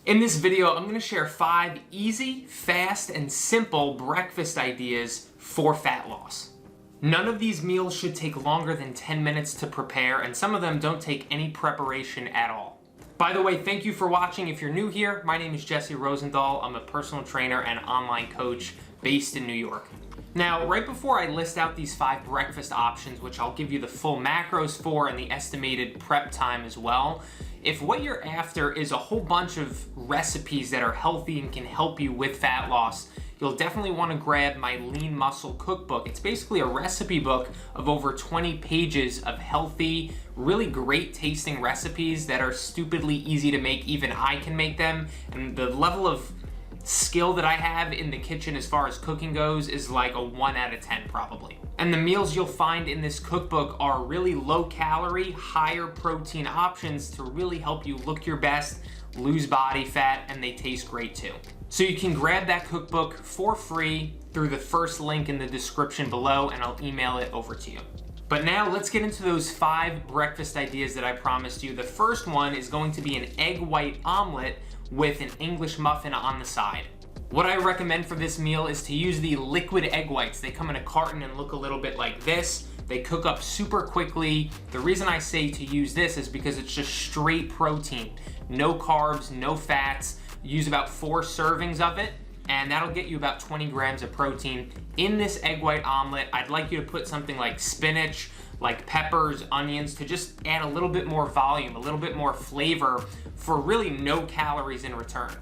In this video, I'm going to share 5 easy, fast, and simple breakfast ideas for fat loss. None of these meals should take longer than 10 minutes to prepare, and some of them don't take any preparation at all. By the way, thank you for watching. If you're new here, my name is Jesse Rosenthal. I'm a personal trainer and online coach based in New York. Now, right before I list out these 5 breakfast options, which I'll give you the full macros for and the estimated prep time as well, if what you're after is a whole bunch of recipes that are healthy and can help you with fat loss, you'll definitely want to grab my Lean Muscle Cookbook. It's basically a recipe book of over 20 pages of healthy, really great tasting recipes that are stupidly easy to make. Even I can make them, and the level of skill that I have in the kitchen as far as cooking goes is like a 1 out of 10 probably. And the meals you'll find in this cookbook are really low calorie, higher protein options to really help you look your best, lose body fat, and they taste great too. So you can grab that cookbook for free through the first link in the description below, and I'll email it over to you. But now let's get into those 5 breakfast ideas that I promised you. The first one is going to be an egg white omelet with an English muffin on the side. What I recommend for this meal is to use the liquid egg whites. They come in a carton and look a little bit like this. They cook up super quickly. The reason I say to use this is because it's just straight protein. No carbs, no fats. Use about 4 servings of it, and that'll get you about 20 grams of protein. In this egg white omelet, I'd like you to put something like spinach, like peppers, onions, to just add a little bit more volume, a little bit more flavor for really no calories in return.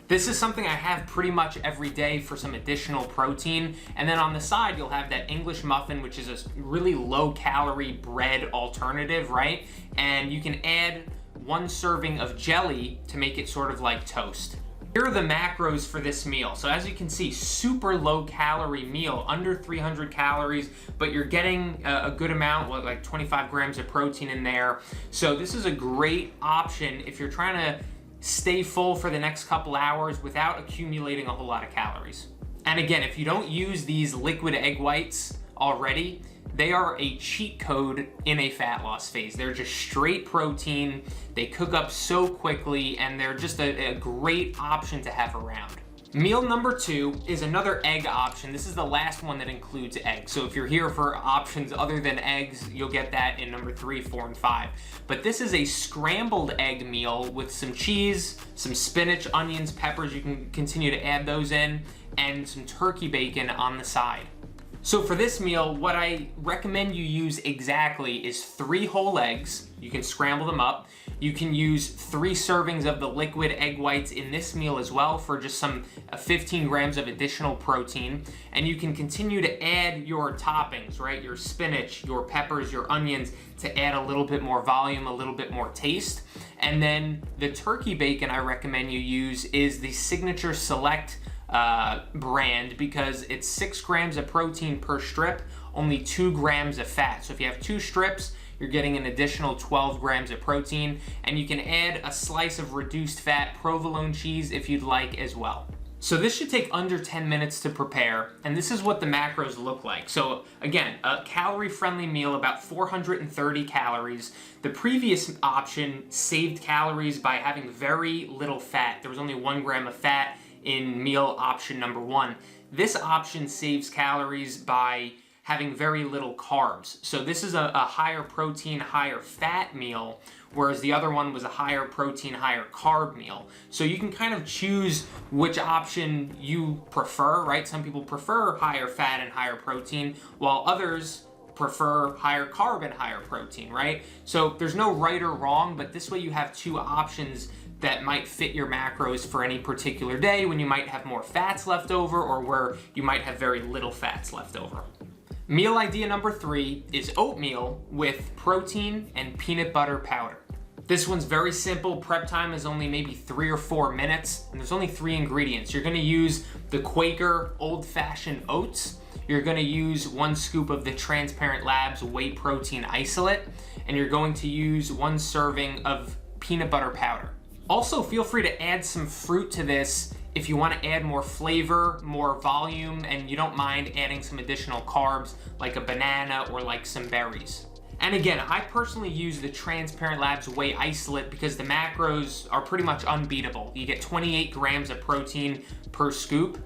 This is something I have pretty much every day for some additional protein. And then on the side, you'll have that English muffin, which is a really low calorie bread alternative, right? And you can add 1 serving of jelly to make it sort of like toast. Here are the macros for this meal. So as you can see, super low calorie meal, under 300 calories, but you're getting a good amount, like 25 grams of protein in there. So this is a great option if you're trying to stay full for the next couple hours without accumulating a whole lot of calories. And again, if you don't use these liquid egg whites already, they are a cheat code in a fat loss phase. They're just straight protein. They cook up so quickly, and they're just a great option to have around. Meal number 2 is another egg option. This is the last one that includes eggs. So if you're here for options other than eggs, you'll get that in number 3, 4, and 5. But this is a scrambled egg meal with some cheese, some spinach, onions, peppers. You can continue to add those in, and some turkey bacon on the side. So for this meal, what I recommend you use exactly is 3 whole eggs. You can scramble them up. You can use 3 servings of the liquid egg whites in this meal as well for just some 15 grams of additional protein. And you can continue to add your toppings, right? Your spinach, your peppers, your onions, to add a little bit more volume, a little bit more taste. And then the turkey bacon I recommend you use is the Signature Select brand, because it's 6 grams of protein per strip, only 2 grams of fat. So if you have 2 strips, you're getting an additional 12 grams of protein, and you can add a slice of reduced fat provolone cheese if you'd like as well. So this should take under 10 minutes to prepare, and this is what the macros look like. So again, a calorie-friendly meal, about 430 calories. The previous option saved calories by having very little fat. There was only 1 gram of fat in meal option number 1. This option saves calories by having very little carbs. So this is a higher protein, higher fat meal, whereas the other one was a higher protein, higher carb meal. So you can kind of choose which option you prefer, right? Some people prefer higher fat and higher protein, while others prefer higher carb and higher protein, right? So there's no right or wrong, but this way you have 2 options that might fit your macros for any particular day when you might have more fats left over or where you might have very little fats left over. Meal idea number 3 is oatmeal with protein and peanut butter powder. This one's very simple. Prep time is only maybe 3 or 4 minutes, and there's only 3 ingredients. You're gonna use the Quaker old-fashioned oats. You're gonna use 1 scoop of the Transparent Labs whey protein isolate, and you're going to use 1 serving of peanut butter powder. Also, feel free to add some fruit to this if you want to add more flavor, more volume, and you don't mind adding some additional carbs like a banana or like some berries. And again, I personally use the Transparent Labs Whey Isolate because the macros are pretty much unbeatable. You get 28 grams of protein per scoop,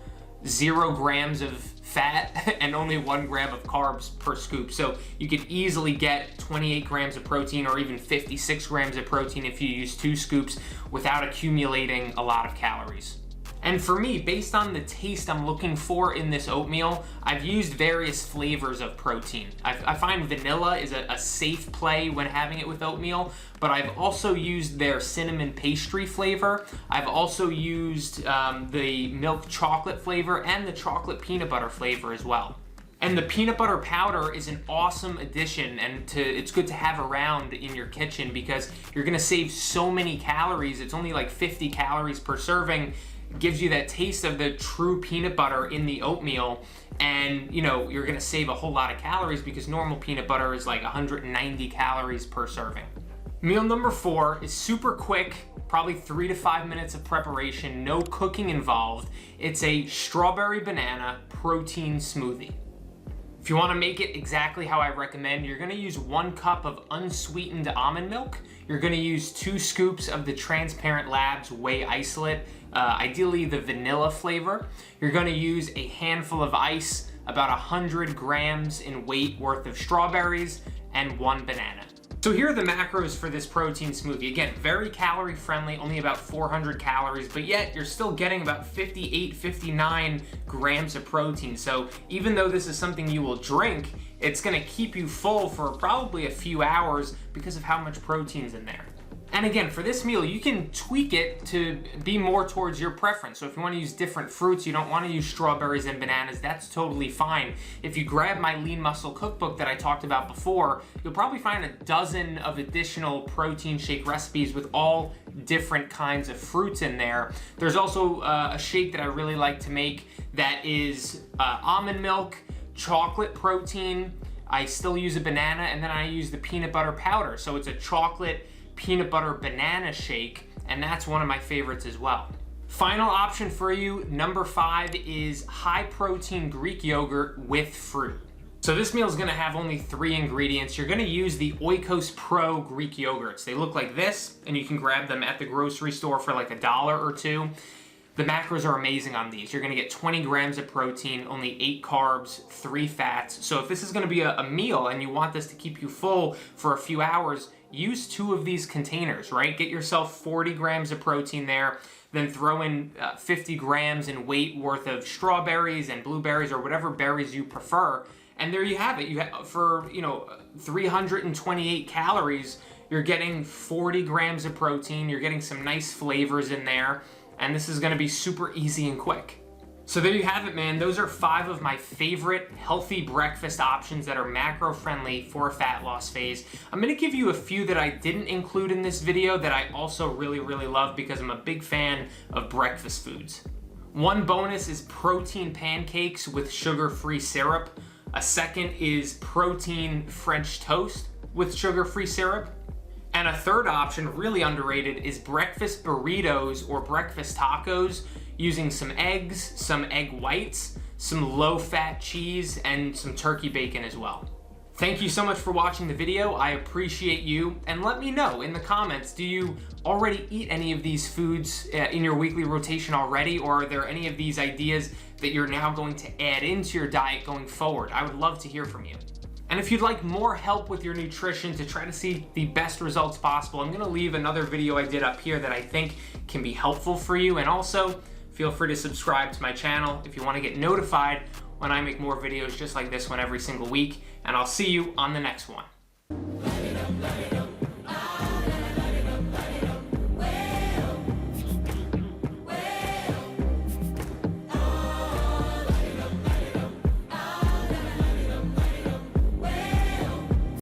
0 grams of fat, and only 1 gram of carbs per scoop. So you could easily get 28 grams of protein or even 56 grams of protein if you use 2 scoops without accumulating a lot of calories. And for me, based on the taste I'm looking for in this oatmeal, I've used various flavors of protein. I find vanilla is a safe play when having it with oatmeal, but I've also used their cinnamon pastry flavor. I've also used the milk chocolate flavor and the chocolate peanut butter flavor as well. And the peanut butter powder is an awesome addition, and it's good to have around in your kitchen because you're gonna save so many calories. It's only like 50 calories per serving. Gives you that taste of the true peanut butter in the oatmeal, and you know, you're gonna save a whole lot of calories because normal peanut butter is like 190 calories per serving. Meal number 4 is super quick, probably 3 to 5 minutes of preparation, no cooking involved. It's a strawberry banana protein smoothie. If you want to make it exactly how I recommend, you're going to use 1 cup of unsweetened almond milk. You're going to use 2 scoops of the Transparent Labs Whey Isolate, ideally the vanilla flavor. You're going to use a handful of ice, about 100 grams in weight worth of strawberries, and 1 banana. So here are the macros for this protein smoothie. Again, very calorie friendly, only about 400 calories, but yet you're still getting about 58, 59 grams of protein. So even though this is something you will drink, it's gonna keep you full for probably a few hours because of how much protein's in there. And again, for this meal, you can tweak it to be more towards your preference. So if you want to use different fruits, you don't want to use strawberries and bananas, that's totally fine. If you grab my Lean Muscle cookbook that I talked about before, you'll probably find a dozen of additional protein shake recipes with all different kinds of fruits in there. There's also a shake that I really like to make that is almond milk, chocolate protein, I still use a banana, and then I use the peanut butter powder. So it's a chocolate peanut butter banana shake, and that's one of my favorites as well. Final option for you, number 5, is high protein Greek yogurt with fruit. So this meal is gonna have only 3 ingredients. You're gonna use the Oikos Pro Greek yogurts. They look like this, and you can grab them at the grocery store for like $1 or $2. The macros are amazing on these. You're gonna get 20 grams of protein, only 8 carbs, 3 fats. So if this is gonna be a meal and you want this to keep you full for a few hours, use 2 of these containers, right? Get yourself 40 grams of protein there, then throw in 50 grams in weight worth of strawberries and blueberries or whatever berries you prefer. And there you have it. For 328 calories, you're getting 40 grams of protein, you're getting some nice flavors in there, and this is gonna be super easy and quick. So there you have it, man. Those are 5 of my favorite healthy breakfast options that are macro friendly for a fat loss phase. I'm gonna give you a few that I didn't include in this video that I also really, really love because I'm a big fan of breakfast foods. One bonus is protein pancakes with sugar-free syrup. A second is protein French toast with sugar-free syrup. And a third option, really underrated, is breakfast burritos or breakfast tacos using some eggs, some egg whites, some low-fat cheese, and some turkey bacon as well. Thank you so much for watching the video. I appreciate you. And let me know in the comments, do you already eat any of these foods in your weekly rotation already, or are there any of these ideas that you're now going to add into your diet going forward? I would love to hear from you. And if you'd like more help with your nutrition to try to see the best results possible, I'm gonna leave another video I did up here that I think can be helpful for you. And also, feel free to subscribe to my channel if you wanna get notified when I make more videos just like this one every single week. And I'll see you on the next one.